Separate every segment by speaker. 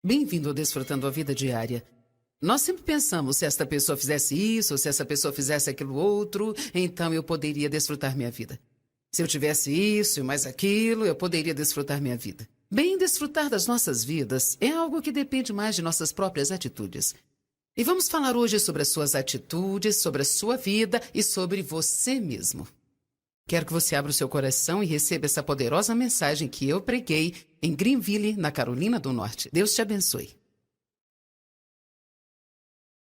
Speaker 1: Bem-vindo ao Desfrutando a Vida Diária. Nós sempre pensamos, se esta pessoa fizesse isso, ou se essa pessoa fizesse aquilo outro, então eu poderia desfrutar minha vida. Se eu tivesse isso e mais aquilo, eu poderia desfrutar minha vida. Bem, desfrutar das nossas vidas é algo que depende mais de nossas próprias atitudes. E vamos falar hoje sobre as suas atitudes, sobre a sua vida e sobre você mesmo. Quero que você abra o seu coração e receba essa poderosa mensagem que eu preguei em Greenville, na Carolina do Norte. Deus te abençoe.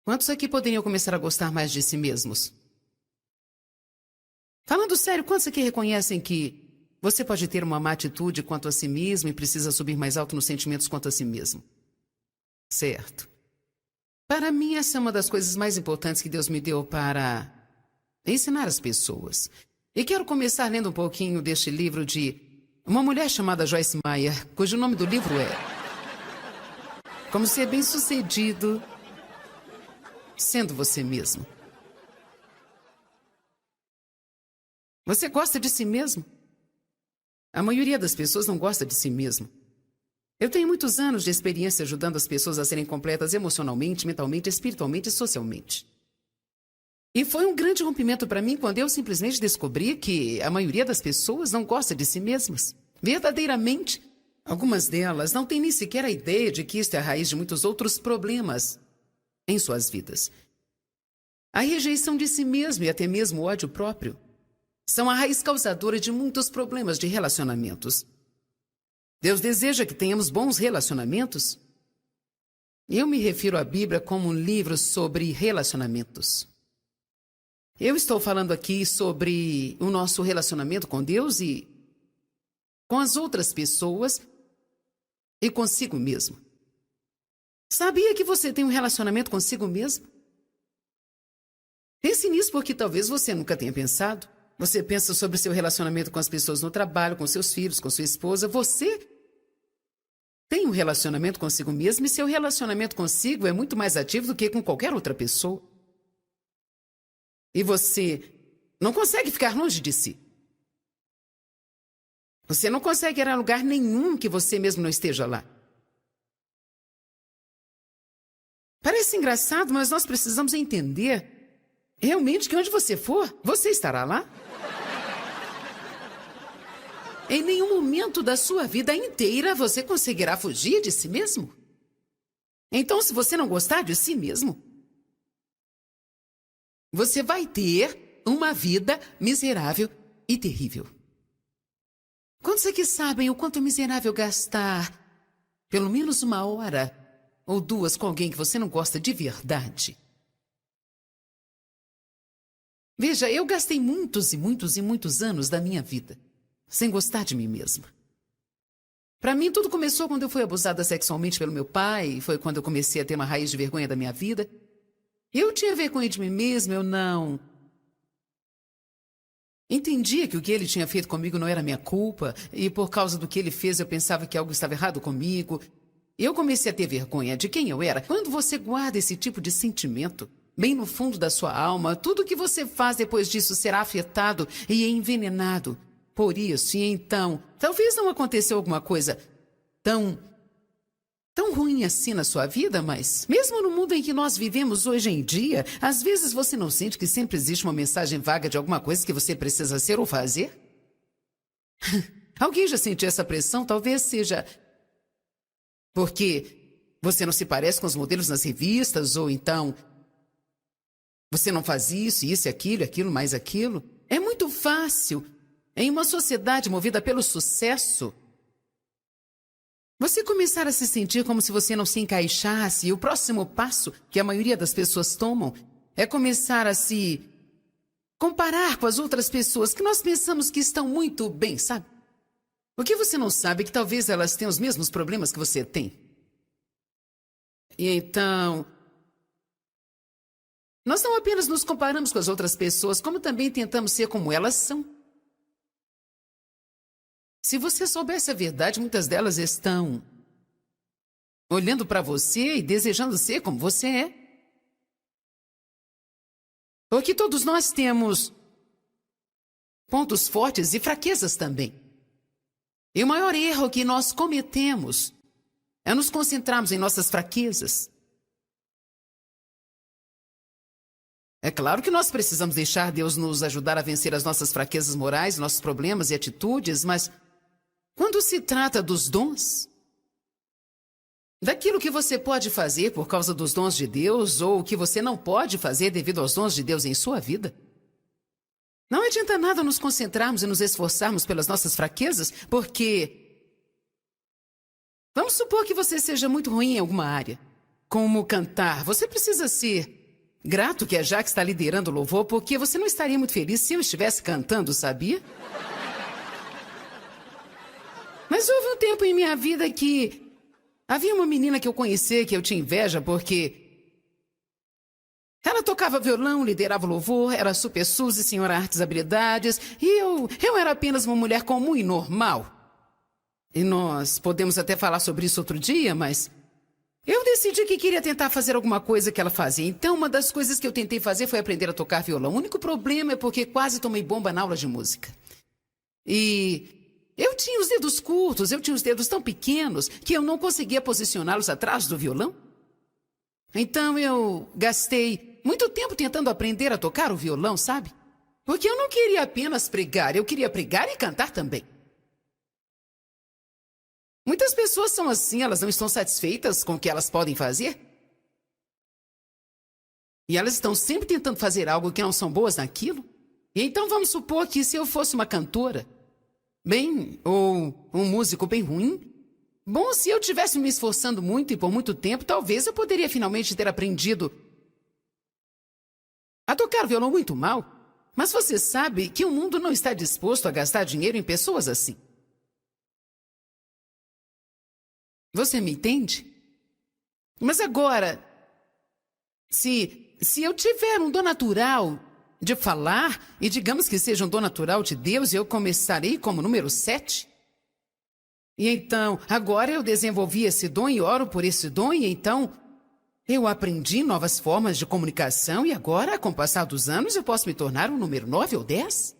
Speaker 1: Quantos aqui poderiam começar a gostar mais de si mesmos? Falando sério, quantos aqui reconhecem que você pode ter uma má atitude quanto a si mesmo e precisa subir mais alto nos sentimentos quanto a si mesmo? Certo. Para mim, essa é uma das coisas mais importantes que Deus me deu para ensinar as pessoas. E quero começar lendo um pouquinho deste livro de uma mulher chamada Joyce Meyer, cujo nome do livro é Como Ser Bem-Sucedido Sendo Você Mesmo. Você gosta de si mesmo? A maioria das pessoas não gosta de si mesmo. Eu tenho muitos anos de experiência ajudando as pessoas a serem completas emocionalmente, mentalmente, espiritualmente e socialmente. E foi um grande rompimento para mim quando eu simplesmente descobri que a maioria das pessoas não gosta de si mesmas. Verdadeiramente, algumas delas não têm nem sequer a ideia de que isto é a raiz de muitos outros problemas em suas vidas. A rejeição de si mesmo e até mesmo o ódio próprio são a raiz causadora de muitos problemas de relacionamentos. Deus deseja que tenhamos bons relacionamentos. Eu me refiro à Bíblia como um livro sobre relacionamentos. Eu estou falando aqui sobre o nosso relacionamento com Deus e com as outras pessoas e consigo mesmo. Sabia que você tem um relacionamento consigo mesmo? Pense nisso porque talvez você nunca tenha pensado. Você pensa sobre seu relacionamento com as pessoas no trabalho, com seus filhos, com sua esposa. Você tem um relacionamento consigo mesmo e seu relacionamento consigo é muito mais ativo do que com qualquer outra pessoa. E você não consegue ficar longe de si. Você não consegue ir a lugar nenhum que você mesmo não esteja lá. Parece engraçado, mas nós precisamos entender realmente que onde você for, você estará lá. Em nenhum momento da sua vida inteira você conseguirá fugir de si mesmo. Então, se você não gostar de si mesmo, você vai ter uma vida miserável e terrível. Quantos aqui sabem o quanto é miserável gastar pelo menos 1 hora ou 2 com alguém que você não gosta de verdade? Veja, eu gastei muitos e muitos e muitos anos da minha vida sem gostar de mim mesma. Para mim, tudo começou quando eu fui abusada sexualmente pelo meu pai. Foi quando eu comecei a ter uma raiz de vergonha da minha vida. Eu tinha vergonha de mim mesma, eu não entendia que o que ele tinha feito comigo não era minha culpa, e por causa do que ele fez eu pensava que algo estava errado comigo. Eu comecei a ter vergonha de quem eu era. Quando você guarda esse tipo de sentimento bem no fundo da sua alma, tudo o que você faz depois disso será afetado e envenenado por isso. E então, talvez não aconteceu alguma coisa tão ruim assim na sua vida, mas mesmo no mundo em que nós vivemos hoje em dia, às vezes você não sente que sempre existe uma mensagem vaga de alguma coisa que você precisa ser ou fazer? Alguém já sentiu essa pressão? Talvez seja porque você não se parece com os modelos nas revistas, ou então você não faz isso e aquilo, mais aquilo. É muito fácil, em uma sociedade movida pelo sucesso, você começar a se sentir como se você não se encaixasse, e o próximo passo que a maioria das pessoas tomam é começar a se comparar com as outras pessoas que nós pensamos que estão muito bem, sabe? O que você não sabe é que talvez elas tenham os mesmos problemas que você tem. E então, nós não apenas nos comparamos com as outras pessoas, como também tentamos ser como elas são. Se você soubesse a verdade, muitas delas estão olhando para você e desejando ser como você é. Porque todos nós temos pontos fortes e fraquezas também. E o maior erro que nós cometemos é nos concentrarmos em nossas fraquezas. É claro que nós precisamos deixar Deus nos ajudar a vencer as nossas fraquezas morais, nossos problemas e atitudes, mas quando se trata dos dons, daquilo que você pode fazer por causa dos dons de Deus ou o que você não pode fazer devido aos dons de Deus em sua vida, não adianta nada nos concentrarmos e nos esforçarmos pelas nossas fraquezas, porque vamos supor que você seja muito ruim em alguma área, como cantar. Você precisa ser grato que a Jaque está liderando o louvor, porque você não estaria muito feliz se eu estivesse cantando, sabia? Mas houve um tempo em minha vida que havia uma menina que eu conheci que eu tinha inveja porque ela tocava violão, liderava o louvor, era super Suzy, senhora artes e habilidades, e eu era apenas uma mulher comum e normal. E nós podemos até falar sobre isso outro dia, mas eu decidi que queria tentar fazer alguma coisa que ela fazia. Então, uma das coisas que eu tentei fazer foi aprender a tocar violão. O único problema é porque quase tomei bomba na aula de música. E eu tinha os dedos curtos, eu tinha os dedos tão pequenos que eu não conseguia posicioná-los atrás do violão. Então, eu gastei muito tempo tentando aprender a tocar o violão, sabe? Porque eu não queria apenas pregar, eu queria pregar e cantar também. Muitas pessoas são assim, elas não estão satisfeitas com o que elas podem fazer. E elas estão sempre tentando fazer algo que não são boas naquilo. E então vamos supor que se eu fosse uma cantora, ou um músico bem ruim, bom, se eu tivesse me esforçando muito e por muito tempo, talvez eu poderia finalmente ter aprendido a tocar violão muito mal. Mas você sabe que o mundo não está disposto a gastar dinheiro em pessoas assim. Você me entende? Mas agora, se eu tiver um dom natural de falar, e digamos que seja um dom natural de Deus, eu começarei como número 7. E então, agora eu desenvolvi esse dom e oro por esse dom, e então eu aprendi novas formas de comunicação, e agora, com o passar dos anos, eu posso me tornar um número 9 ou 10.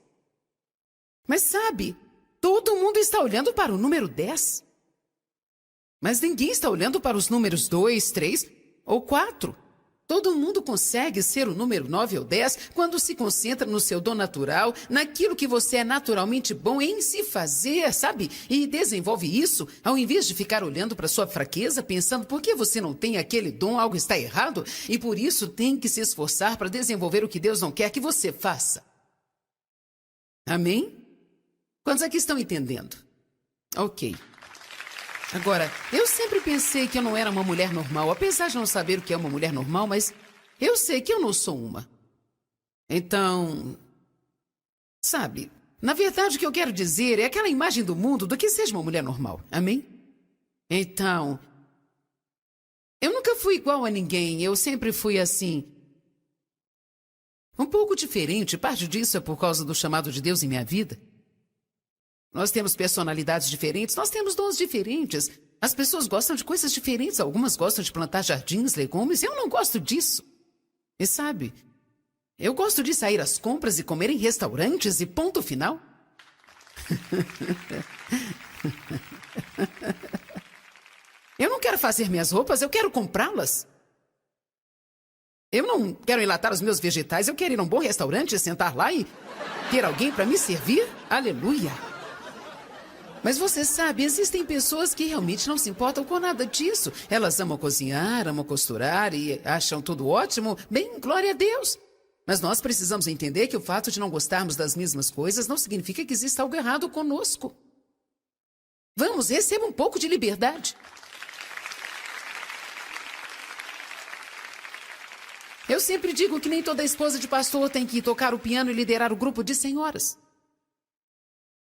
Speaker 1: Mas sabe, todo mundo está olhando para o número 10. Mas ninguém está olhando para os números 2, 3 ou 4. Todo mundo consegue ser o número 9 ou 10 quando se concentra no seu dom natural, naquilo que você é naturalmente bom em se fazer, sabe? E desenvolve isso, ao invés de ficar olhando para sua fraqueza, pensando por que você não tem aquele dom, algo está errado, e por isso tem que se esforçar para desenvolver o que Deus não quer que você faça. Amém? Quantos aqui estão entendendo? Ok. Agora, eu sempre pensei que eu não era uma mulher normal, apesar de não saber o que é uma mulher normal, mas eu sei que eu não sou uma. Então, sabe, na verdade o que eu quero dizer é aquela imagem do mundo do que seja uma mulher normal, amém? Então, eu nunca fui igual a ninguém, eu sempre fui assim, um pouco diferente, parte disso é por causa do chamado de Deus em minha vida. Nós temos personalidades diferentes, nós temos dons diferentes. As pessoas gostam de coisas diferentes. Algumas gostam de plantar jardins, legumes. Eu não gosto disso. E sabe, eu gosto de sair às compras e comer em restaurantes e ponto final. Eu não quero fazer minhas roupas, eu quero comprá-las. Eu não quero enlatar os meus vegetais, eu quero ir a um bom restaurante, sentar lá e ter alguém para me servir. Aleluia! Mas você sabe, existem pessoas que realmente não se importam com nada disso. Elas amam cozinhar, amam costurar e acham tudo ótimo. Bem, glória a Deus. Mas nós precisamos entender que o fato de não gostarmos das mesmas coisas não significa que exista algo errado conosco. Vamos, receba um pouco de liberdade. Eu sempre digo que nem toda esposa de pastor tem que tocar o piano e liderar o grupo de senhoras.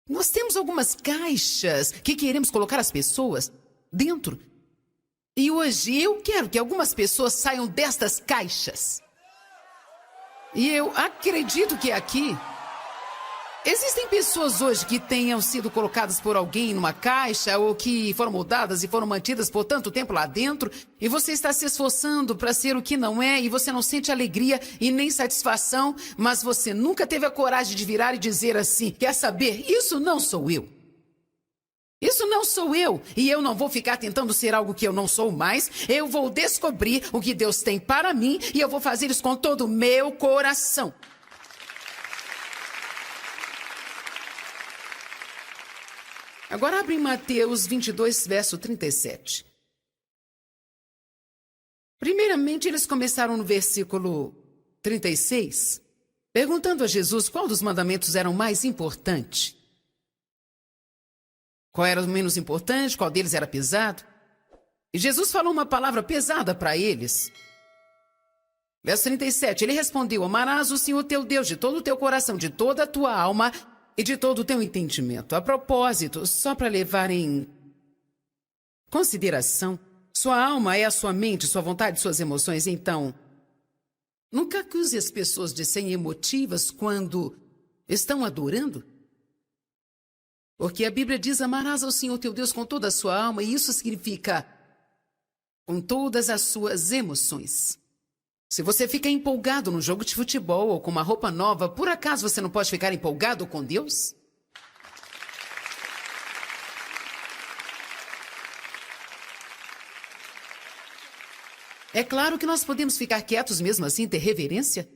Speaker 1: Nós temos algumas caixas que queremos colocar as pessoas dentro. E hoje eu quero que algumas pessoas saiam destas caixas. E eu acredito que aqui existem pessoas hoje que tenham sido colocadas por alguém numa caixa ou que foram moldadas e foram mantidas por tanto tempo lá dentro e você está se esforçando para ser o que não é e você não sente alegria e nem satisfação, mas você nunca teve a coragem de virar e dizer assim, quer saber, isso não sou eu. Isso não sou eu, e eu não vou ficar tentando ser algo que eu não sou mais. Eu vou descobrir o que Deus tem para mim e eu vou fazer isso com todo o meu coração. Agora abre em Mateus 22, verso 37. Primeiramente, eles começaram no versículo 36, perguntando a Jesus qual dos mandamentos era o mais importante. Qual era o menos importante, qual deles era pesado. E Jesus falou uma palavra pesada para eles. Verso 37, ele respondeu: amarás o Senhor teu Deus de todo o teu coração, de toda a tua alma e de todo o teu entendimento. A propósito, só para levar em consideração, sua alma é a sua mente, sua vontade, suas emoções. Então, nunca acuse as pessoas de serem emotivas quando estão adorando. Porque a Bíblia diz: amarás ao Senhor teu Deus com toda a sua alma, e isso significa com todas as suas emoções. Se você fica empolgado num jogo de futebol ou com uma roupa nova, por acaso você não pode ficar empolgado com Deus? É claro que nós podemos ficar quietos mesmo assim, ter reverência.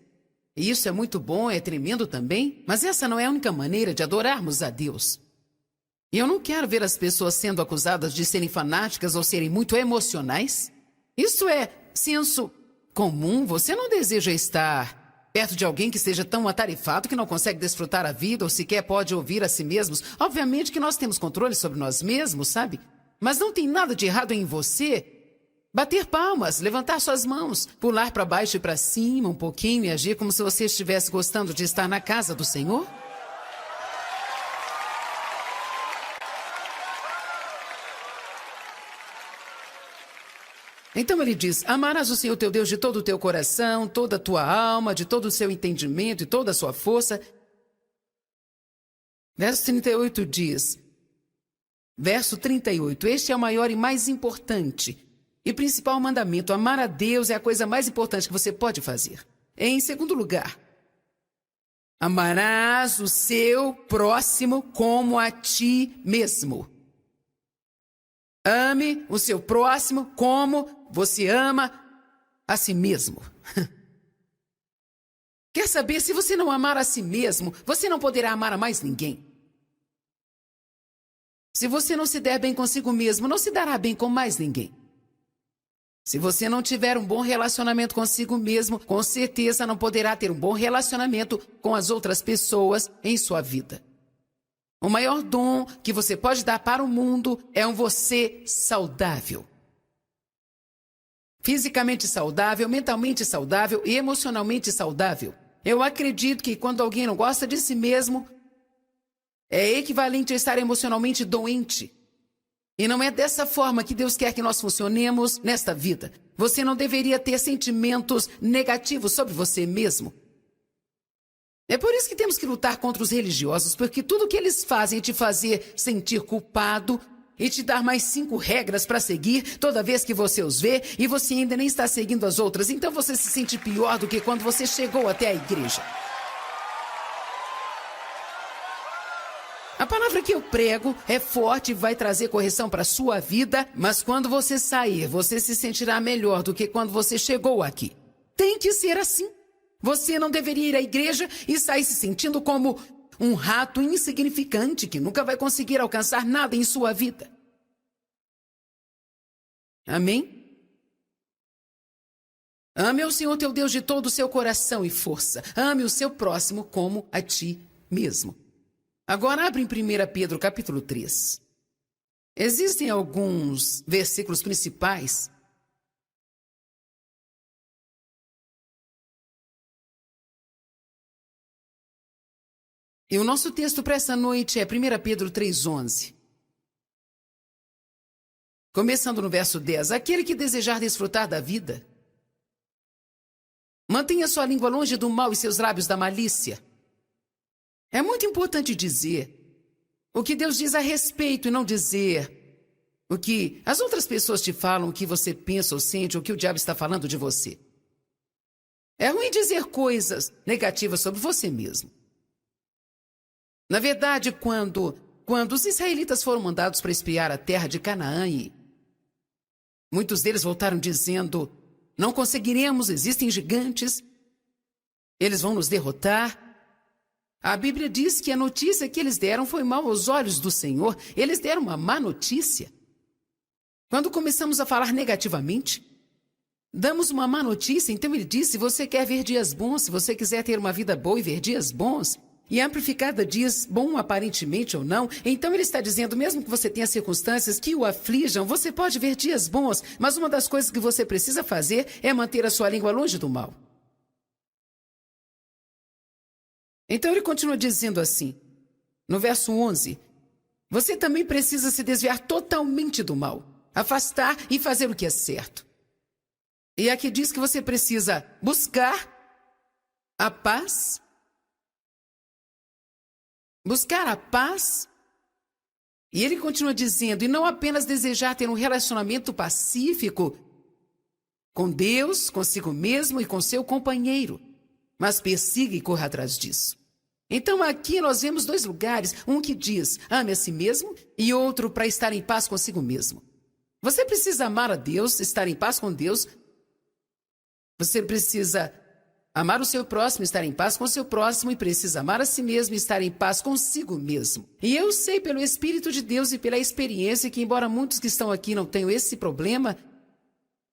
Speaker 1: E isso é muito bom, é tremendo também, mas essa não é a única maneira de adorarmos a Deus. E eu não quero ver as pessoas sendo acusadas de serem fanáticas ou serem muito emocionais. Isso é senso comum. Você não deseja estar perto de alguém que seja tão atarefado que não consegue desfrutar a vida ou sequer pode ouvir a si mesmos. Obviamente que nós temos controle sobre nós mesmos, sabe? Mas não tem nada de errado em você bater palmas, levantar suas mãos, pular para baixo e para cima um pouquinho e agir como se você estivesse gostando de estar na casa do Senhor. Então ele diz: amarás o Senhor teu Deus de todo o teu coração, toda a tua alma, de todo o seu entendimento e toda a sua força. Verso 38 diz, verso 38, este é o maior e mais importante e principal mandamento. Amar a Deus é a coisa mais importante que você pode fazer. Em segundo lugar, amarás o seu próximo como a ti mesmo. Ame o seu próximo como você ama a si mesmo. Quer saber, se você não amar a si mesmo, você não poderá amar a mais ninguém. Se você não se der bem consigo mesmo, não se dará bem com mais ninguém. Se você não tiver um bom relacionamento consigo mesmo, com certeza não poderá ter um bom relacionamento com as outras pessoas em sua vida. O maior dom que você pode dar para o mundo é um você saudável. Fisicamente saudável, mentalmente saudável e emocionalmente saudável. Eu acredito que quando alguém não gosta de si mesmo, é equivalente a estar emocionalmente doente. E não é dessa forma que Deus quer que nós funcionemos nesta vida. Você não deveria ter sentimentos negativos sobre você mesmo. É por isso que temos que lutar contra os religiosos, porque tudo que eles fazem é te fazer sentir culpado e te dar mais 5 regras para seguir toda vez que você os vê e você ainda nem está seguindo as outras. Então você se sente pior do que quando você chegou até a igreja. A palavra que eu prego é forte e vai trazer correção para a sua vida, mas quando você sair, você se sentirá melhor do que quando você chegou aqui. Tem que ser assim. Você não deveria ir à igreja e sair se sentindo como um rato insignificante que nunca vai conseguir alcançar nada em sua vida. Amém? Ame ao Senhor teu Deus de todo o seu coração e força. Ame o seu próximo como a ti mesmo. Agora abre em 1 Pedro capítulo 3. Existem alguns versículos principais e o nosso texto para essa noite é 1 Pedro 3,11. Começando no verso 10. Aquele que desejar desfrutar da vida, mantenha sua língua longe do mal e seus lábios da malícia. É muito importante dizer o que Deus diz a respeito e não dizer o que as outras pessoas te falam, o que você pensa ou sente, ou o que o diabo está falando de você. É ruim dizer coisas negativas sobre você mesmo. Na verdade, quando quando os israelitas foram mandados para espiar a terra de Canaã, e muitos deles voltaram dizendo: não conseguiremos, existem gigantes, eles vão nos derrotar. A Bíblia diz que a notícia que eles deram foi mal aos olhos do Senhor. Eles deram uma má notícia. Quando começamos a falar negativamente, damos uma má notícia. Então ele diz: se você quer ver dias bons, se você quiser ter uma vida boa e ver dias bons, e amplificada diz bom aparentemente ou não, então ele está dizendo, mesmo que você tenha circunstâncias que o aflijam, você pode ver dias bons, mas uma das coisas que você precisa fazer é manter a sua língua longe do mal. Então ele continua dizendo assim, no verso 11, você também precisa se desviar totalmente do mal, afastar e fazer o que é certo. E aqui diz que você precisa buscar a paz, e ele continua dizendo, e não apenas desejar ter um relacionamento pacífico com Deus, consigo mesmo e com seu companheiro, mas persiga e corra atrás disso. Então aqui nós vemos dois lugares, um que diz, ame a si mesmo, e outro para estar em paz consigo mesmo. Você precisa amar a Deus, estar em paz com Deus. Você precisa amar o seu próximo, estar em paz com o seu próximo, e precisa amar a si mesmo e estar em paz consigo mesmo. E eu sei pelo Espírito de Deus e pela experiência que, embora muitos que estão aqui não tenham esse problema,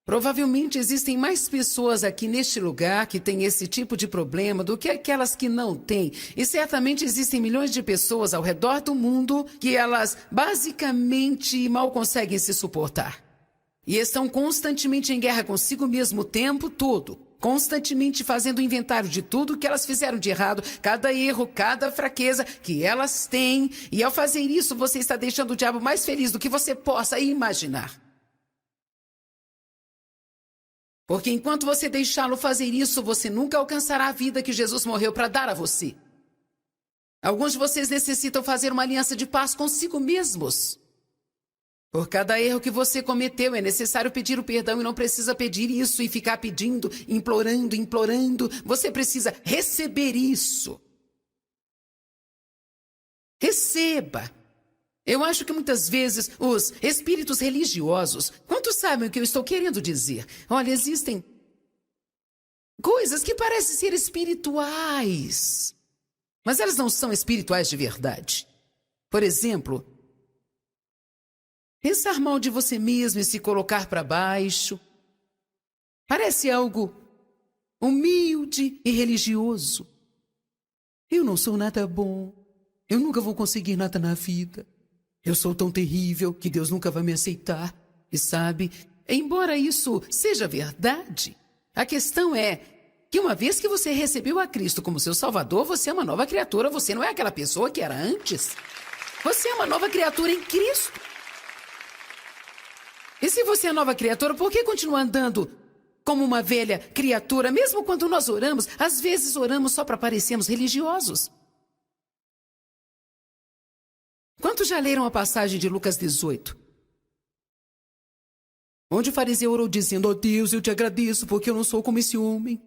Speaker 1: provavelmente existem mais pessoas aqui neste lugar que têm esse tipo de problema do que aquelas que não têm. E certamente existem milhões de pessoas ao redor do mundo que elas basicamente mal conseguem se suportar. E estão constantemente em guerra consigo mesmo o tempo todo. Constantemente fazendo inventário de tudo que elas fizeram de errado, cada erro, cada fraqueza que elas têm. E ao fazer isso, você está deixando o diabo mais feliz do que você possa imaginar. Porque enquanto você deixá-lo fazer isso, você nunca alcançará a vida que Jesus morreu para dar a você. Alguns de vocês necessitam fazer uma aliança de paz consigo mesmos. Por cada erro que você cometeu, é necessário pedir o perdão e não precisa pedir isso e ficar pedindo, implorando. Você precisa receber isso. Receba. Eu acho que muitas vezes os espíritos religiosos, quantos sabem o que eu estou querendo dizer? Olha, existem coisas que parecem ser espirituais, mas elas não são espirituais de verdade. Por exemplo, pensar mal de você mesmo e se colocar para baixo. Parece algo humilde e religioso. Eu não sou nada bom. Eu nunca vou conseguir nada na vida. Eu sou tão terrível que Deus nunca vai me aceitar. E sabe, embora isso seja verdade, a questão é que uma vez que você recebeu a Cristo como seu Salvador, você é uma nova criatura. Você não é aquela pessoa que era antes. Você é uma nova criatura em Cristo. E se você é nova criatura, por que continua andando como uma velha criatura? Mesmo quando nós oramos, às vezes oramos só para parecermos religiosos. Quantos já leram a passagem de Lucas 18? Onde o fariseu orou dizendo, Deus, eu te agradeço porque eu não sou como esse homem.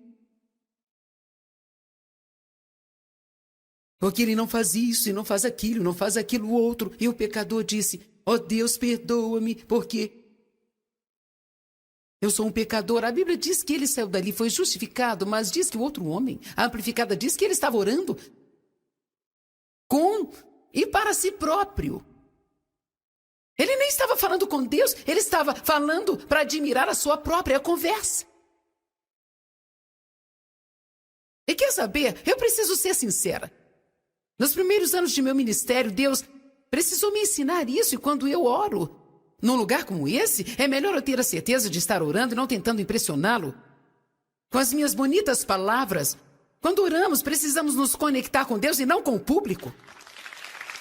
Speaker 1: Porque ele não faz isso e não faz aquilo, não faz aquilo outro. E o pecador disse, Deus, perdoa-me porque eu sou um pecador. A Bíblia diz que ele saiu dali, foi justificado, mas diz que o outro homem, a amplificada, diz que ele estava orando com e para si próprio. Ele nem estava falando com Deus, ele estava falando para admirar a sua própria conversa. E quer saber? Eu preciso ser sincera. Nos primeiros anos de meu ministério, Deus precisou me ensinar isso, e quando eu oro num lugar como esse, é melhor eu ter a certeza de estar orando e não tentando impressioná-lo com as minhas bonitas palavras. Quando oramos, precisamos nos conectar com Deus e não com o público.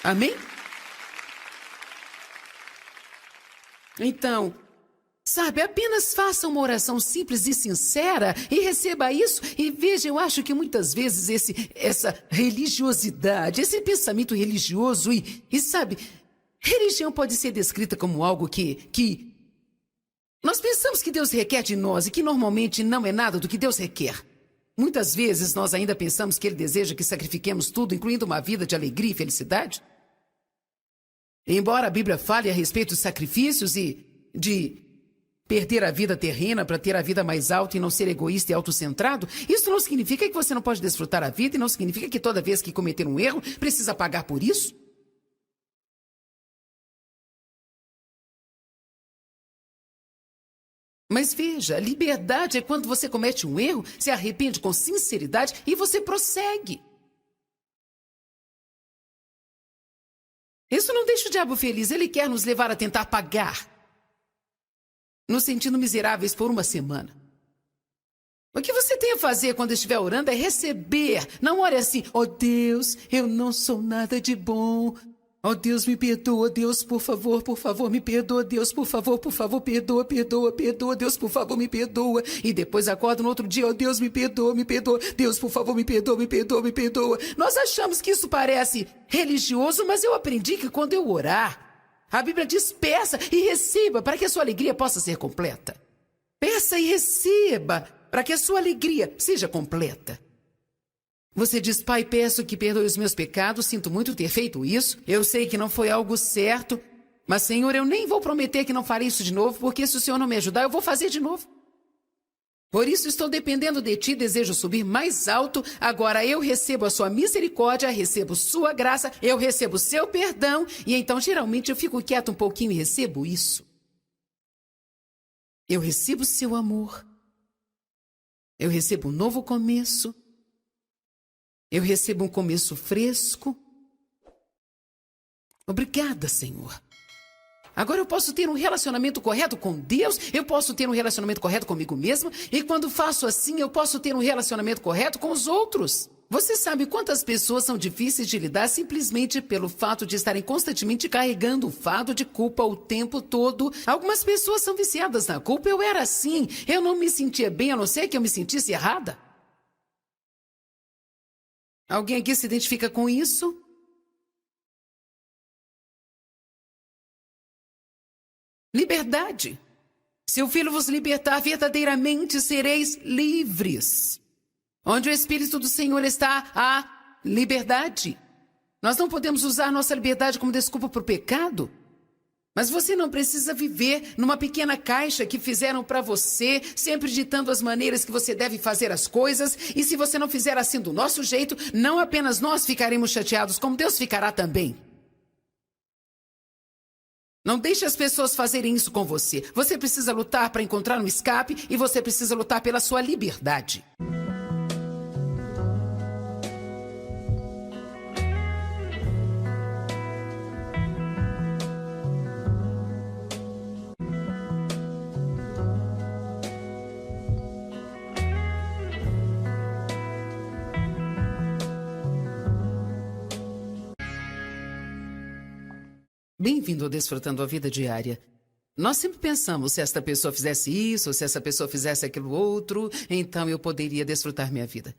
Speaker 1: Amém? Então, sabe, apenas faça uma oração simples e sincera e receba isso. E veja, eu acho que muitas vezes essa religiosidade, esse pensamento religioso e sabe, religião pode ser descrita como algo que nós pensamos que Deus requer de nós e que normalmente não é nada do que Deus requer. Muitas vezes nós ainda pensamos que Ele deseja que sacrifiquemos tudo, incluindo uma vida de alegria e felicidade. Embora a Bíblia fale a respeito de sacrifícios e de perder a vida terrena para ter a vida mais alta e não ser egoísta e autocentrado, isso não significa que você não pode desfrutar a vida e não significa que toda vez que cometer um erro, precisa pagar por isso. Mas veja, liberdade é quando você comete um erro, se arrepende com sinceridade e você prossegue. Isso não deixa o diabo feliz, ele quer nos levar a tentar pagar, nos sentindo miseráveis por uma semana. O que você tem a fazer quando estiver orando é receber. Não ore assim, ó Deus, eu não sou nada de bom. Ó Deus, me perdoa, Deus, por favor, me perdoa, Deus, por favor, perdoa, Deus, por favor, me perdoa. E depois acorda no outro dia, ó Deus, me perdoa, Deus, por favor, me perdoa. Nós achamos que isso parece religioso, mas eu aprendi que quando eu orar, a Bíblia diz, peça e receba para que a sua alegria possa ser completa. Peça e receba para que a sua alegria seja completa. Você diz, Pai, peço que perdoe os meus pecados, sinto muito ter feito isso. Eu sei que não foi algo certo, mas, Senhor, eu nem vou prometer que não farei isso de novo, porque se o Senhor não me ajudar, eu vou fazer de novo. Por isso estou dependendo de Ti, desejo subir mais alto. Agora eu recebo a Sua misericórdia, recebo Sua graça, eu recebo Seu perdão, e então geralmente eu fico quieto um pouquinho e recebo isso. Eu recebo Seu amor. Eu recebo um novo começo. Eu recebo um começo fresco. Obrigada, Senhor. Agora eu posso ter um relacionamento correto com Deus, eu posso ter um relacionamento correto comigo mesmo, e quando faço assim, eu posso ter um relacionamento correto com os outros. Você sabe quantas pessoas são difíceis de lidar simplesmente pelo fato de estarem constantemente carregando o fardo de culpa o tempo todo? Algumas pessoas são viciadas na culpa. Eu era assim, eu não me sentia bem, a não ser que eu me sentisse errada. Alguém aqui se identifica com isso? Liberdade. Se o Filho vos libertar, verdadeiramente sereis livres. Onde o Espírito do Senhor está, há liberdade. Nós não podemos usar nossa liberdade como desculpa para o pecado. Mas você não precisa viver numa pequena caixa que fizeram para você, sempre ditando as maneiras que você deve fazer as coisas. E se você não fizer assim do nosso jeito, não apenas nós ficaremos chateados, como Deus ficará também. Não deixe as pessoas fazerem isso com você. Você precisa lutar para encontrar um escape e você precisa lutar pela sua liberdade. Bem-vindo ao Desfrutando a Vida Diária. Nós sempre pensamos, se esta pessoa fizesse isso, ou se essa pessoa fizesse aquilo outro, então eu poderia desfrutar minha vida.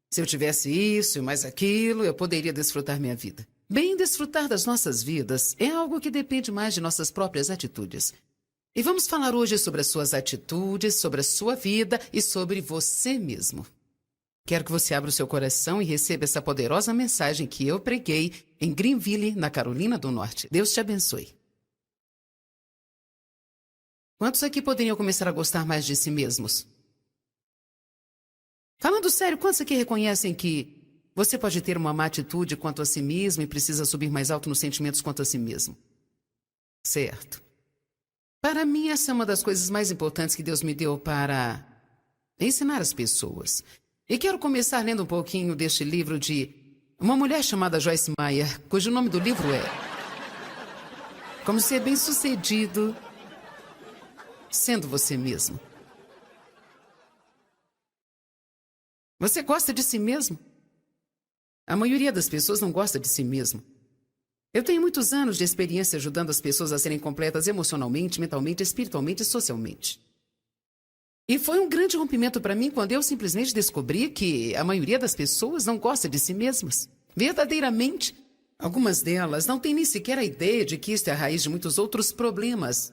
Speaker 1: Se eu tivesse isso e mais aquilo, eu poderia desfrutar minha vida. Bem, desfrutar das nossas vidas é algo que depende mais de nossas próprias atitudes. E vamos falar hoje sobre as suas atitudes, sobre a sua vida e sobre você mesmo. Quero que você abra o seu coração e receba essa poderosa mensagem que eu preguei em Greenville, na Carolina do Norte. Deus te abençoe. Quantos aqui poderiam começar a gostar mais de si mesmos? Falando sério, quantos aqui reconhecem que você pode ter uma má atitude quanto a si mesmo e precisa subir mais alto nos sentimentos quanto a si mesmo? Certo. Para mim, essa é uma das coisas mais importantes que Deus me deu para ensinar as pessoas. E quero começar lendo um pouquinho deste livro de uma mulher chamada Joyce Meyer, cujo nome do livro é Como Ser Bem-Sucedido Sendo Você Mesmo. Você gosta de si mesmo? A maioria das pessoas não gosta de si mesmo. Eu tenho muitos anos de experiência ajudando as pessoas a serem completas emocionalmente, mentalmente, espiritualmente e socialmente. E foi um grande rompimento para mim quando eu simplesmente descobri que a maioria das pessoas não gosta de si mesmas. Verdadeiramente. Algumas delas não têm nem sequer a ideia de que isto é a raiz de muitos outros problemas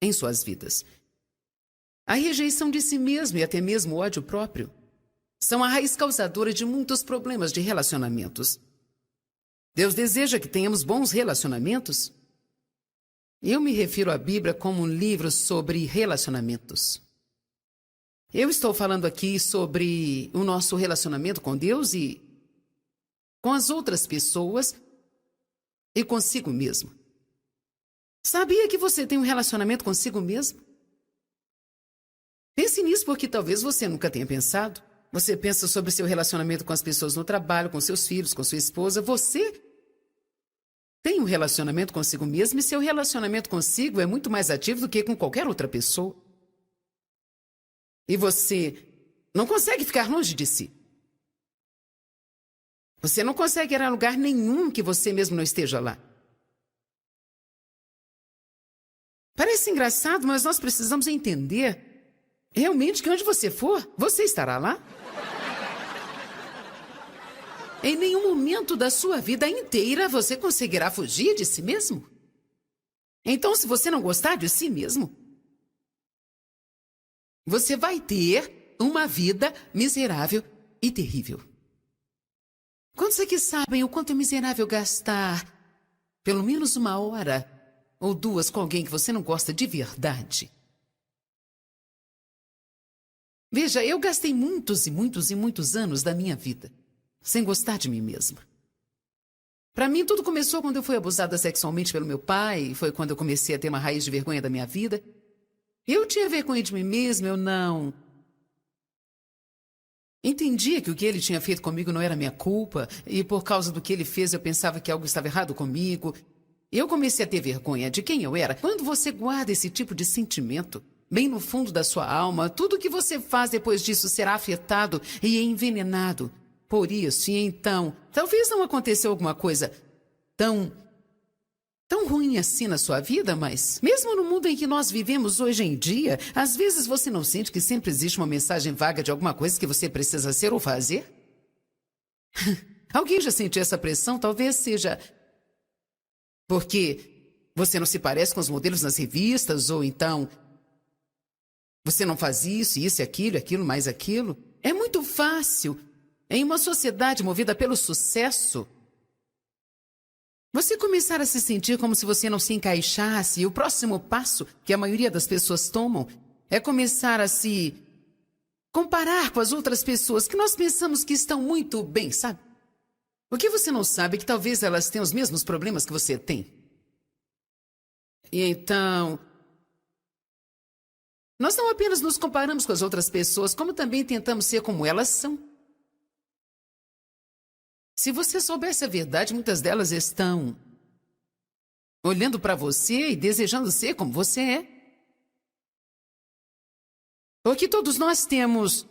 Speaker 1: em suas vidas. A rejeição de si mesmo e até mesmo o ódio próprio são a raiz causadora de muitos problemas de relacionamentos. Deus deseja que tenhamos bons relacionamentos. Eu me refiro à Bíblia como um livro sobre relacionamentos. Eu estou falando aqui sobre o nosso relacionamento com Deus e com as outras pessoas e consigo mesmo. Sabia que você tem um relacionamento consigo mesmo? Pense nisso porque talvez você nunca tenha pensado. Você pensa sobre seu relacionamento com as pessoas no trabalho, com seus filhos, com sua esposa. Você tem um relacionamento consigo mesmo e seu relacionamento consigo é muito mais ativo do que com qualquer outra pessoa. E você não consegue ficar longe de si. Você não consegue ir a lugar nenhum que você mesmo não esteja lá. Parece engraçado, mas nós precisamos entender realmente que onde você for, você estará lá. Em nenhum momento da sua vida inteira você conseguirá fugir de si mesmo. Então, se você não gostar de si mesmo, você vai ter uma vida miserável e terrível. Quantos aqui sabem o quanto é miserável gastar pelo menos 1 hora ou 2 com alguém que você não gosta de verdade? Veja, eu gastei muitos e muitos e muitos anos da minha vida sem gostar de mim mesma. Para mim, tudo começou quando eu fui abusada sexualmente pelo meu pai. Foi quando eu comecei a ter uma raiz de vergonha da minha vida. Eu tinha vergonha de mim mesma, eu não entendia que o que ele tinha feito comigo não era minha culpa. E por causa do que ele fez, eu pensava que algo estava errado comigo. Eu comecei a ter vergonha de quem eu era. Quando você guarda esse tipo de sentimento bem no fundo da sua alma, tudo que você faz depois disso será afetado e envenenado por isso. E então, talvez não aconteceu alguma coisa tão ruim assim na sua vida, mas mesmo no mundo em que nós vivemos hoje em dia, às vezes você não sente que sempre existe uma mensagem vaga de alguma coisa que você precisa ser ou fazer? Alguém já sentiu essa pressão? Talvez seja porque você não se parece com os modelos nas revistas, ou então você não faz isso e aquilo, mais aquilo. É muito fácil, em uma sociedade movida pelo sucesso, você começar a se sentir como se você não se encaixasse. E o próximo passo que a maioria das pessoas tomam é começar a se comparar com as outras pessoas que nós pensamos que estão muito bem, sabe? O que você não sabe é que talvez elas tenham os mesmos problemas que você tem. E então, nós não apenas nos comparamos com as outras pessoas, como também tentamos ser como elas são. Se você soubesse a verdade, muitas delas estão olhando para você e desejando ser como você é. Porque todos nós temos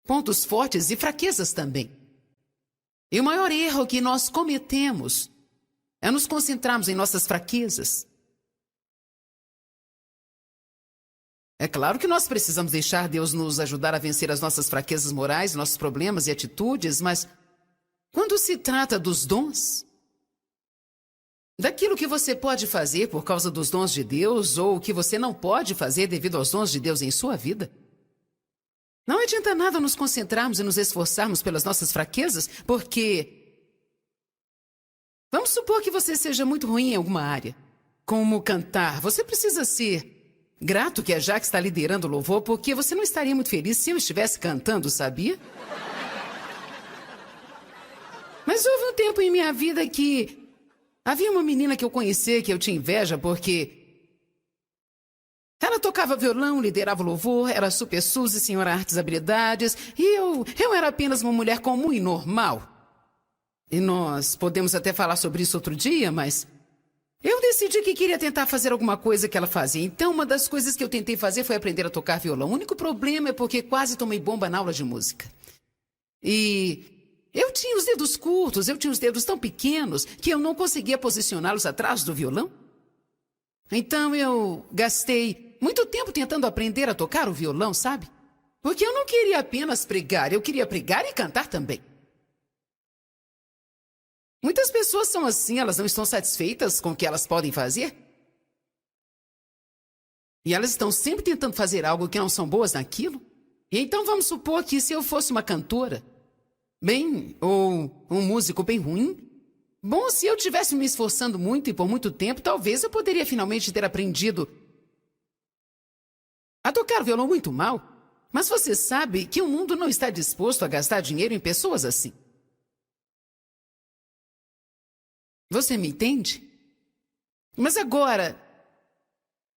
Speaker 1: pontos fortes e fraquezas também. E o maior erro que nós cometemos é nos concentrarmos em nossas fraquezas. É claro que nós precisamos deixar Deus nos ajudar a vencer as nossas fraquezas morais, nossos problemas e atitudes, mas quando se trata dos dons, daquilo que você pode fazer por causa dos dons de Deus ou o que você não pode fazer devido aos dons de Deus em sua vida, não adianta nada nos concentrarmos e nos esforçarmos pelas nossas fraquezas, porque vamos supor que você seja muito ruim em alguma área, como cantar. Você precisa ser grato que a Jaque está liderando o louvor, porque você não estaria muito feliz se eu estivesse cantando, sabia? Mas houve um tempo em minha vida que havia uma menina que eu conhecia que eu tinha inveja porque ela tocava violão, liderava o louvor, era super Suzy, senhora artes habilidades, e eu era apenas uma mulher comum e normal. E nós podemos até falar sobre isso outro dia, mas eu decidi que queria tentar fazer alguma coisa que ela fazia. Então, uma das coisas que eu tentei fazer foi aprender a tocar violão. O único problema é porque quase tomei bomba na aula de música. E eu tinha os dedos curtos, eu tinha os dedos tão pequenos que eu não conseguia posicioná-los atrás do violão. Então eu gastei muito tempo tentando aprender a tocar o violão, sabe? Porque eu não queria apenas pregar, eu queria pregar e cantar também. Muitas pessoas são assim, elas não estão satisfeitas com o que elas podem fazer. E elas estão sempre tentando fazer algo que não são boas naquilo. E então vamos supor que se eu fosse uma cantora bem, ou um músico bem ruim, Bom, se eu tivesse me esforçando muito e por muito tempo, talvez eu poderia finalmente ter aprendido a tocar violão muito mal. Mas você sabe que o mundo não está disposto a gastar dinheiro em pessoas assim. Você me entende? Mas agora,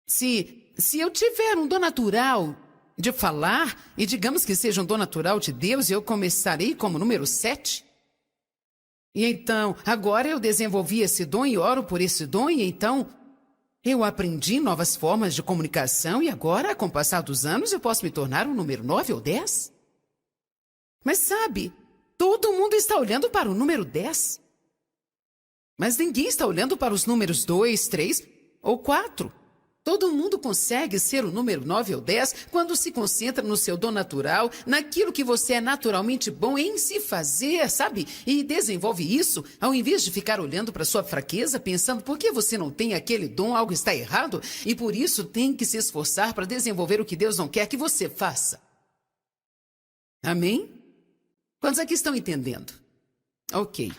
Speaker 1: se eu tiver um dom natural de falar, e digamos que seja um dom natural de Deus, eu começarei como número 7. E então, agora eu desenvolvi esse dom e oro por esse dom, e então eu aprendi novas formas de comunicação, e agora, com o passar dos anos, eu posso me tornar um número 9 ou 10. Mas sabe, todo mundo está olhando para o número 10. Mas ninguém está olhando para os números 2, 3 ou 4. Todo mundo consegue ser o número 9 ou 10 quando se concentra no seu dom natural, naquilo que você é naturalmente bom em se fazer, sabe? E desenvolve isso, ao invés de ficar olhando para sua fraqueza, pensando por que você não tem aquele dom, algo está errado, e por isso tem que se esforçar para desenvolver o que Deus não quer que você faça. Amém? Quantos aqui estão entendendo? Ok.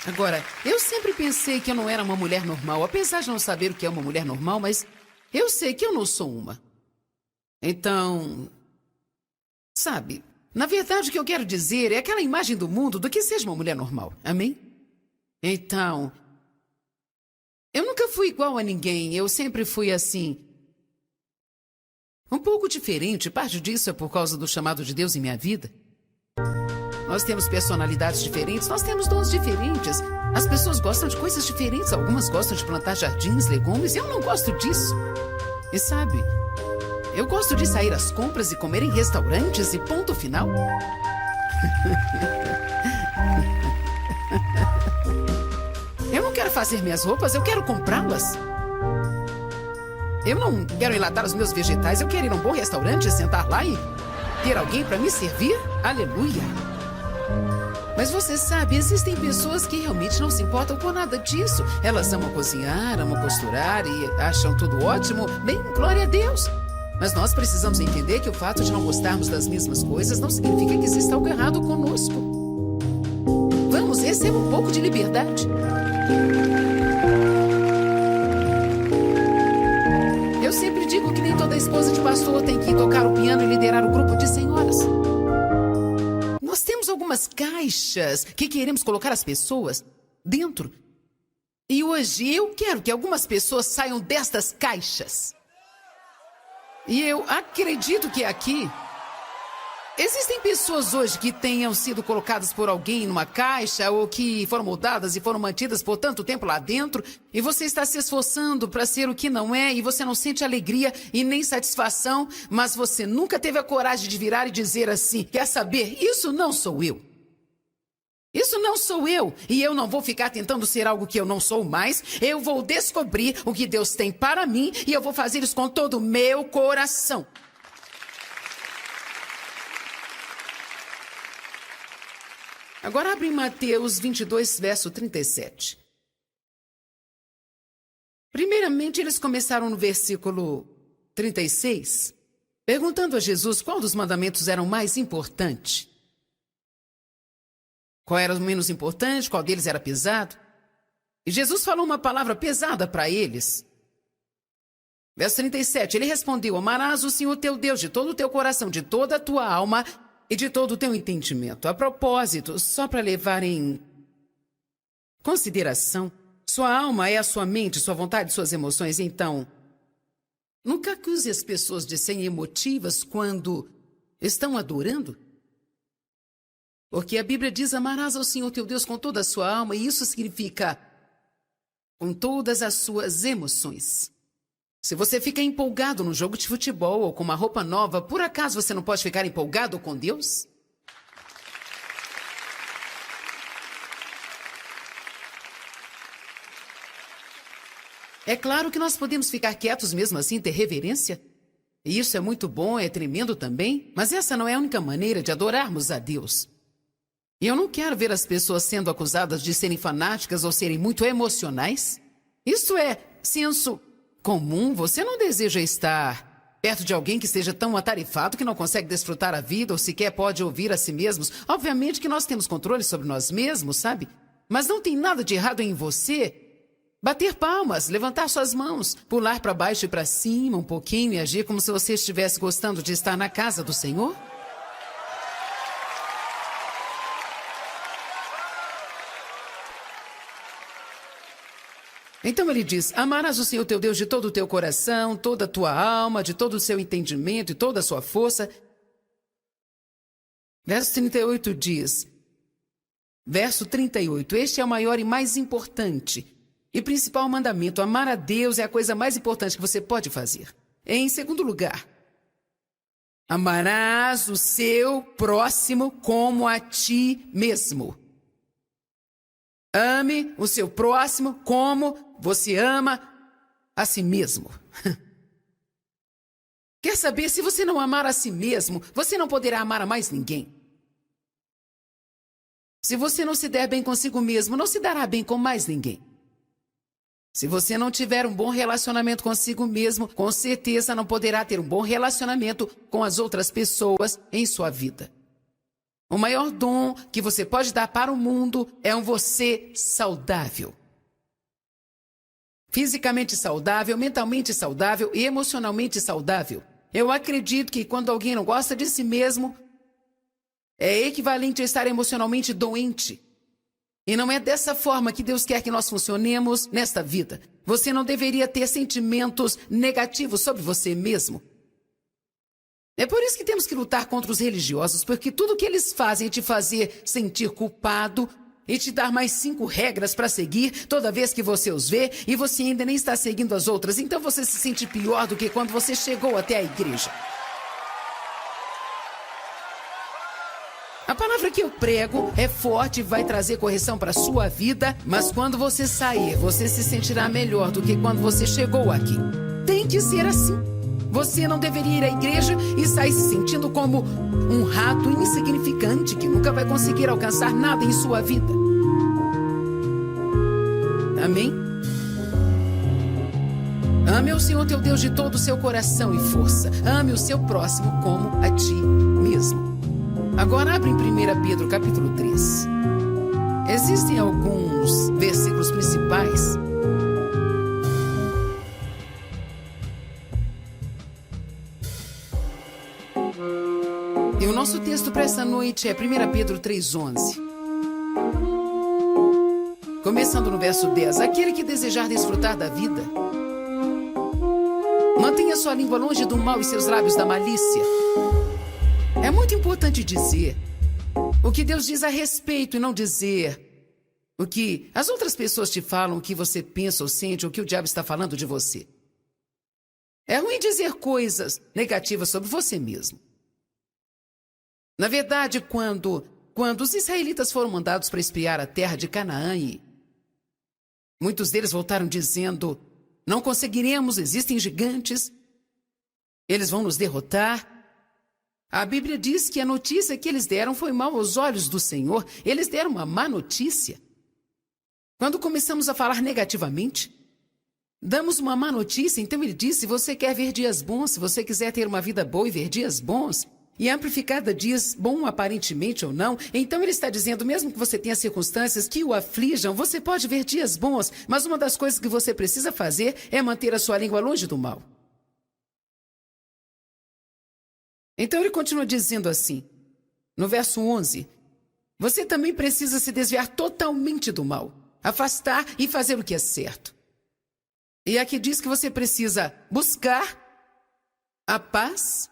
Speaker 1: Agora, eu sempre pensei que eu não era uma mulher normal, apesar de não saber o que é uma mulher normal, mas eu sei que eu não sou uma. Então, sabe, na verdade o que eu quero dizer é aquela imagem do mundo do que seja uma mulher normal, amém? Então, eu nunca fui igual a ninguém, eu sempre fui assim, um pouco diferente, parte disso é por causa do chamado de Deus em minha vida. Nós temos personalidades diferentes, nós temos dons diferentes. As pessoas gostam de coisas diferentes. Algumas gostam de plantar jardins, legumes. Eu não gosto disso. E sabe, eu gosto de sair às compras e comer em restaurantes e ponto final. Eu não quero fazer minhas roupas, eu quero comprá-las. Eu não quero enlatar os meus vegetais, eu quero ir a um bom restaurante, sentar lá e ter alguém para me servir. Aleluia! Mas você sabe, existem pessoas que realmente não se importam com nada disso. Elas amam cozinhar, amam costurar e acham tudo ótimo. Bem, glória a Deus. Mas nós precisamos entender que o fato de não gostarmos das mesmas coisas não significa que exista algo errado conosco. Vamos, receba um pouco de liberdade. Eu sempre digo que nem toda esposa de pastor tem que tocar o piano e liderar o grupo de senhoras. Nós temos algumas caixas que queremos colocar as pessoas dentro. E hoje eu quero que algumas pessoas saiam destas caixas. E eu acredito que aqui existem pessoas hoje que tenham sido colocadas por alguém numa caixa ou que foram moldadas e foram mantidas por tanto tempo lá dentro e você está se esforçando para ser o que não é e você não sente alegria e nem satisfação, mas você nunca teve a coragem de virar e dizer assim, quer saber, isso não sou eu. Isso não sou eu e eu não vou ficar tentando ser algo que eu não sou mais. Eu vou descobrir o que Deus tem para mim e eu vou fazer isso com todo o meu coração. Agora abre em Mateus 22, verso 37. Primeiramente, eles começaram no versículo 36, perguntando a Jesus qual dos mandamentos era o mais importante. Qual era o menos importante, qual deles era pesado. E Jesus falou uma palavra pesada para eles. Verso 37, ele respondeu, amarás o Senhor teu Deus de todo o teu coração, de toda a tua alma e de todo o teu entendimento. A propósito, só para levar em consideração, sua alma é a sua mente, sua vontade, suas emoções. Então, nunca acuse as pessoas de serem emotivas quando estão adorando. Porque a Bíblia diz, amarás ao Senhor teu Deus com toda a sua alma, e isso significa com todas as suas emoções. Se você fica empolgado num jogo de futebol ou com uma roupa nova, por acaso você não pode ficar empolgado com Deus? É claro que nós podemos ficar quietos mesmo assim, ter reverência. E isso é muito bom, é tremendo também, mas essa não é a única maneira de adorarmos a Deus. E eu não quero ver as pessoas sendo acusadas de serem fanáticas ou serem muito emocionais. Isso é senso comum. Você não deseja estar perto de alguém que esteja tão atarefado que não consegue desfrutar a vida ou sequer pode ouvir a si mesmos. Obviamente que nós temos controle sobre nós mesmos, sabe? Mas não tem nada de errado em você bater palmas, levantar suas mãos, pular para baixo e para cima um pouquinho e agir como se você estivesse gostando de estar na casa do Senhor? Então ele diz: amarás o Senhor teu Deus de todo o teu coração, toda a tua alma, de todo o seu entendimento e toda a sua força. Verso 38 diz, verso 38, este é o maior e mais importante e principal mandamento. Amar a Deus é a coisa mais importante que você pode fazer. Em segundo lugar, amarás o seu próximo como a ti mesmo. Ame o seu próximo como você ama a si mesmo. Quer saber, se você não amar a si mesmo, você não poderá amar a mais ninguém. Se você não se der bem consigo mesmo, não se dará bem com mais ninguém. Se você não tiver um bom relacionamento consigo mesmo, com certeza não poderá ter um bom relacionamento com as outras pessoas em sua vida. O maior dom que você pode dar para o mundo é um você saudável. Fisicamente saudável, mentalmente saudável e emocionalmente saudável. Eu acredito que quando alguém não gosta de si mesmo, é equivalente a estar emocionalmente doente. E não é dessa forma que Deus quer que nós funcionemos nesta vida. Você não deveria ter sentimentos negativos sobre você mesmo. É por isso que temos que lutar contra os religiosos, porque tudo que eles fazem é te fazer sentir culpado e te dar mais 5 regras para seguir toda vez que você os vê e você ainda nem está seguindo as outras. Então você se sente pior do que quando você chegou até a igreja. A palavra que eu prego é forte e vai trazer correção para a sua vida, mas quando você sair, você se sentirá melhor do que quando você chegou aqui. Tem que ser assim. Você não deveria ir à igreja e sair se sentindo como um rato insignificante que nunca vai conseguir alcançar nada em sua vida. Amém? Ame o Senhor teu Deus de todo o seu coração e força. Ame o seu próximo como a ti mesmo. Agora abre em 1 Pedro capítulo 3. Existem alguns versículos principais. E o nosso texto para essa noite é 1 Pedro 3,11. Começando no verso 10. Aquele que desejar desfrutar da vida, mantenha sua língua longe do mal e seus lábios da malícia. É muito importante dizer o que Deus diz a respeito e não dizer o que as outras pessoas te falam, o que você pensa ou sente, ou o que o diabo está falando de você. É ruim dizer coisas negativas sobre você mesmo. Na verdade, quando os israelitas foram mandados para espiar a terra de Canaã, muitos deles voltaram dizendo: não conseguiremos, existem gigantes, eles vão nos derrotar. A Bíblia diz que a notícia que eles deram foi mal aos olhos do Senhor. Eles deram uma má notícia. Quando começamos a falar negativamente, damos uma má notícia. Então ele diz: se você quer ver dias bons, se você quiser ter uma vida boa e ver dias bons, e amplificada dias bom aparentemente ou não, então ele está dizendo, mesmo que você tenha circunstâncias que o aflijam, você pode ver dias bons, mas uma das coisas que você precisa fazer é manter a sua língua longe do mal. Então ele continua dizendo assim, no verso 11, você também precisa se desviar totalmente do mal, afastar e fazer o que é certo. E aqui diz que você precisa buscar a paz,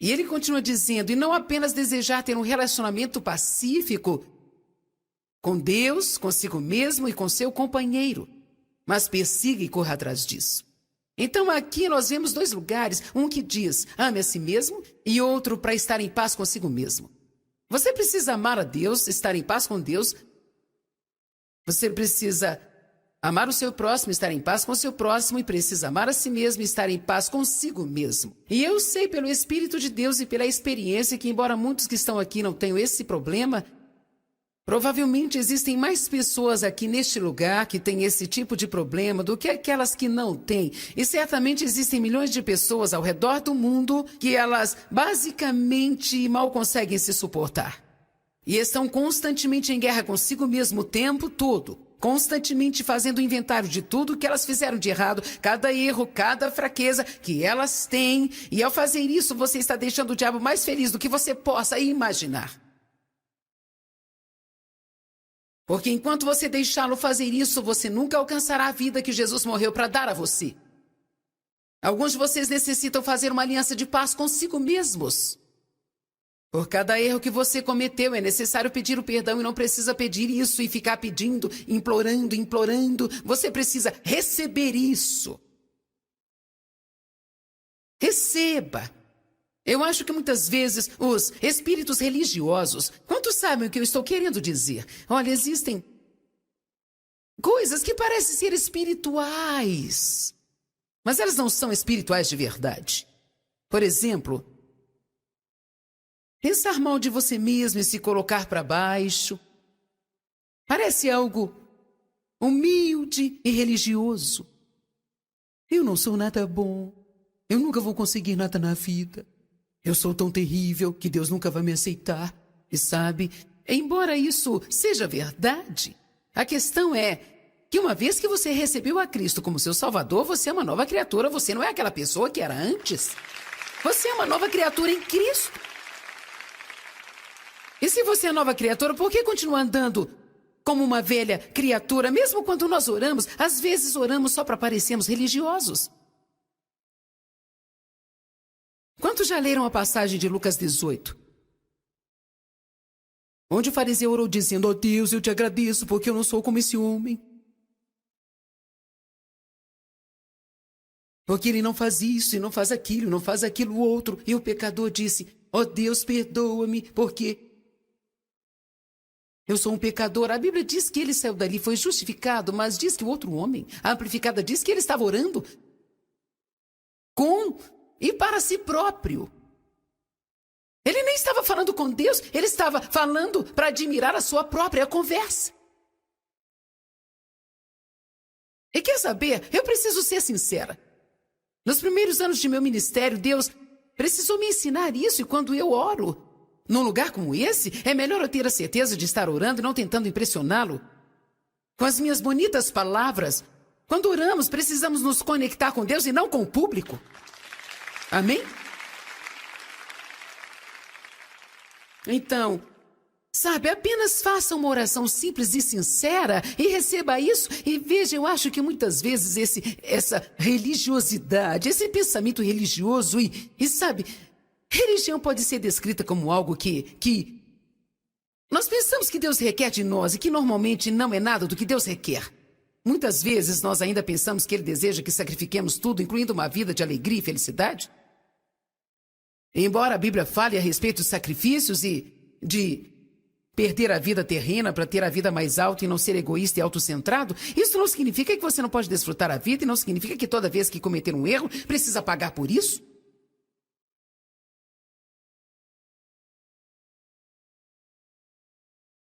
Speaker 1: e ele continua dizendo, e não apenas desejar ter um relacionamento pacífico com Deus, consigo mesmo e com seu companheiro, mas persiga e corra atrás disso. Então aqui nós vemos 2 lugares, um que diz, ame a si mesmo, e outro para estar em paz consigo mesmo. Você precisa amar a Deus, estar em paz com Deus. Você precisa amar o seu próximo, estar em paz com o seu próximo, e precisa amar a si mesmo e estar em paz consigo mesmo. E eu sei pelo Espírito de Deus e pela experiência que, embora muitos que estão aqui não tenham esse problema, Provavelmente existem mais pessoas aqui neste lugar que têm esse tipo de problema do que aquelas que não têm. E certamente existem milhões de pessoas ao redor do mundo que elas basicamente mal conseguem se suportar. E estão constantemente em guerra consigo mesmo o tempo todo. Constantemente fazendo inventário de tudo que elas fizeram de errado, cada erro, cada fraqueza que elas têm. E ao fazer isso, você está deixando o diabo mais feliz do que você possa imaginar. Porque enquanto você deixá-lo fazer isso, você nunca alcançará a vida que Jesus morreu para dar a você. Alguns de vocês necessitam fazer uma aliança de paz consigo mesmos. Por cada erro que você cometeu, é necessário pedir o perdão e não precisa pedir isso e ficar pedindo, implorando, implorando. Você precisa receber isso. Receba. Eu acho que muitas vezes os espíritos religiosos, quantos sabem o que eu estou querendo dizer? Olha, existem coisas que parecem ser espirituais, mas elas não são espirituais de verdade. Por exemplo, pensar mal de você mesmo e se colocar para baixo. Parece algo humilde e religioso. Eu não sou nada bom. Eu nunca vou conseguir nada na vida. Eu sou tão terrível que Deus nunca vai me aceitar. E sabe, embora isso seja verdade, a questão é que uma vez que você recebeu a Cristo como seu Salvador, você é uma nova criatura, você não é aquela pessoa que era antes. Você é uma nova criatura em Cristo. E se você é nova criatura, por que continua andando como uma velha criatura? Mesmo quando nós oramos, às vezes oramos só para parecermos religiosos. Quantos já leram a passagem de Lucas 18? Onde o fariseu orou dizendo: ó Deus, eu te agradeço porque eu não sou como esse homem. Porque ele não faz isso e não faz aquilo, não faz aquilo outro. E o pecador disse: ó Deus, perdoa-me porque eu sou um pecador. A Bíblia diz que ele saiu dali, foi justificado, mas diz que o outro homem, a amplificada, diz que ele estava orando com e para si próprio. Ele nem estava falando com Deus, ele estava falando para admirar a sua própria conversa. E quer saber? Eu preciso ser sincera. Nos primeiros anos de meu ministério, Deus precisou me ensinar isso, e quando eu oro num lugar como esse, é melhor eu ter a certeza de estar orando e não tentando impressioná-lo com as minhas bonitas palavras. Quando oramos, precisamos nos conectar com Deus e não com o público. Amém? Então, sabe, apenas faça uma oração simples e sincera e receba isso. E veja, eu acho que muitas vezes essa religiosidade, esse pensamento religioso e sabe, religião pode ser descrita como algo que nós pensamos que Deus requer de nós e que normalmente não é nada do que Deus requer. Muitas vezes nós ainda pensamos que Ele deseja que sacrifiquemos tudo, incluindo uma vida de alegria e felicidade. Embora a Bíblia fale a respeito dos sacrifícios e de perder a vida terrena para ter a vida mais alta e não ser egoísta e autocentrado, isso não significa que você não pode desfrutar a vida e não significa que toda vez que cometer um erro, precisa pagar por isso.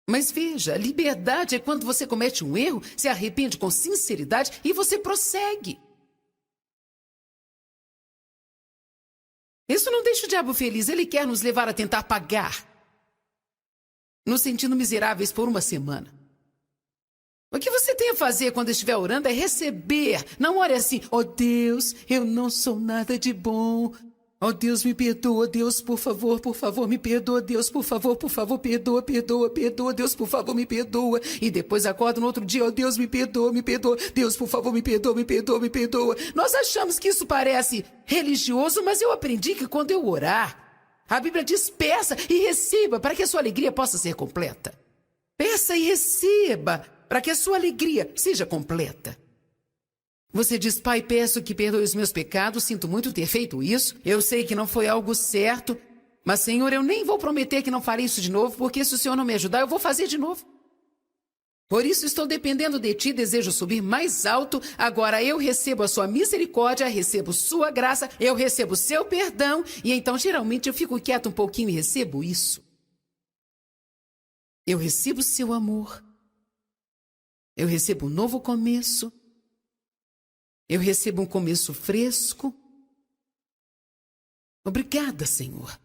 Speaker 1: Mas veja, liberdade é quando você comete um erro, se arrepende com sinceridade e você prossegue. Isso não deixa o diabo feliz, ele quer nos levar a tentar pagar, nos sentindo miseráveis por uma semana. O que você tem a fazer quando estiver orando é receber. Não ore assim: ó Deus, eu não sou nada de bom. Ó Deus, me perdoa. Deus, por favor, me perdoa. Deus, por favor, perdoa, perdoa. Deus, por favor, me perdoa. E depois acorda no outro dia: ó Deus, me perdoa. Deus, por favor, me perdoa. Nós achamos que isso parece religioso, mas eu aprendi que quando eu orar, a Bíblia diz: peça e receba para que a sua alegria possa ser completa. Peça e receba para que a sua alegria seja completa. Você diz: Pai, peço que perdoe os meus pecados, sinto muito ter feito isso, eu sei que não foi algo certo, mas, Senhor, eu nem vou prometer que não farei isso de novo, porque se o Senhor não me ajudar, eu vou fazer de novo. Por isso estou dependendo de Ti, desejo subir mais alto, agora eu recebo a Sua misericórdia, recebo Sua graça, eu recebo Seu perdão, e então geralmente eu fico quieto um pouquinho e recebo isso. Eu recebo seu amor. Eu recebo um novo começo. Eu recebo um começo fresco. Obrigada, Senhor.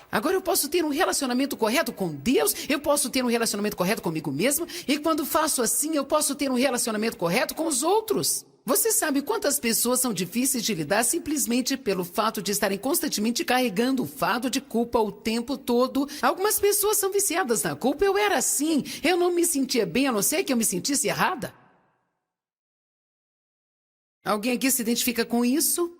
Speaker 1: Agora eu posso ter um relacionamento correto com Deus, eu posso ter um relacionamento correto comigo mesma, e quando faço assim, eu posso ter um relacionamento correto com os outros. Você sabe quantas pessoas são difíceis de lidar simplesmente pelo fato de estarem constantemente carregando o fardo de culpa o tempo todo? Algumas pessoas são viciadas na culpa. Eu era assim. Eu não me sentia bem, a não ser que eu me sentisse errada. Alguém aqui se identifica com isso?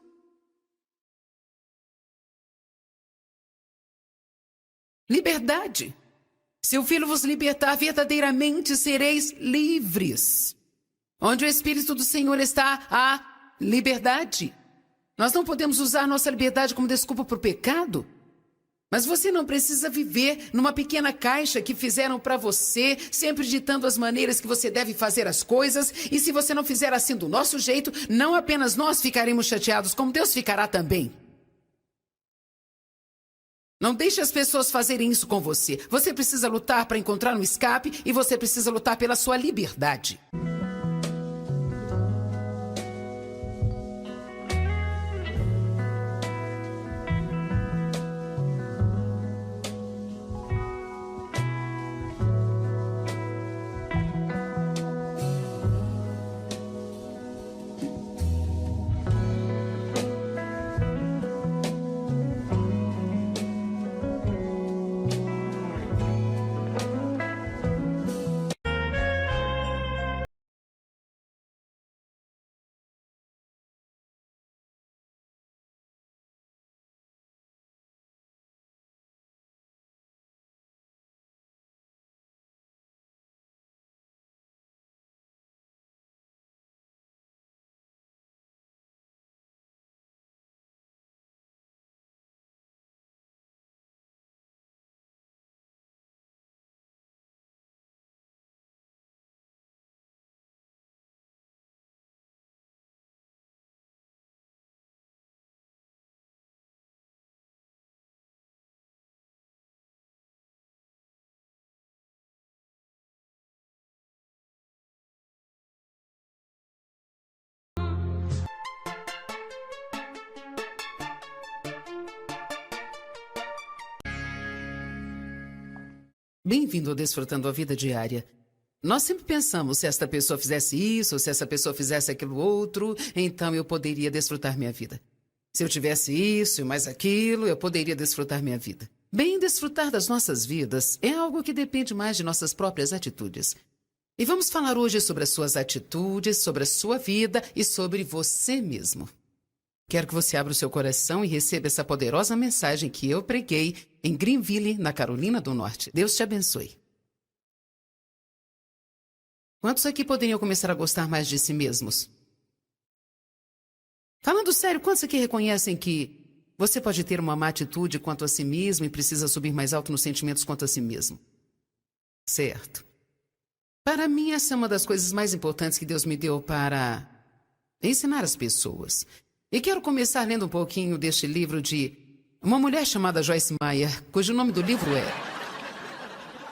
Speaker 1: Liberdade. Se o Filho vos libertar, verdadeiramente sereis livres. Onde o Espírito do Senhor está, há liberdade. Nós não podemos usar nossa liberdade como desculpa para o pecado. Mas você não precisa viver numa pequena caixa que fizeram para você, sempre ditando as maneiras que você deve fazer as coisas. E se você não fizer assim do nosso jeito, não apenas nós ficaremos chateados, como Deus ficará também. Não deixe as pessoas fazerem isso com você. Você precisa lutar para encontrar um escape e você precisa lutar pela sua liberdade. Bem-vindo ao Desfrutando a Vida Diária. Nós sempre pensamos, se esta pessoa fizesse isso, se essa pessoa fizesse aquilo outro, então eu poderia desfrutar minha vida. Se eu tivesse isso e mais aquilo, eu poderia desfrutar minha vida. Bem, desfrutar das nossas vidas é algo que depende mais de nossas próprias atitudes. E vamos falar hoje sobre as suas atitudes, sobre a sua vida e sobre você mesmo. Quero que você abra o seu coração e receba essa poderosa mensagem que eu preguei em Greenville, na Carolina do Norte. Deus te abençoe. Quantos aqui poderiam começar a gostar mais de si mesmos? Falando sério, quantos aqui reconhecem que você pode ter uma má atitude quanto a si mesmo e precisa subir mais alto nos sentimentos quanto a si mesmo? Certo. Para mim, essa é uma das coisas mais importantes que Deus me deu para ensinar as pessoas. E quero começar lendo um pouquinho deste livro de uma mulher chamada Joyce Meyer, cujo nome do livro é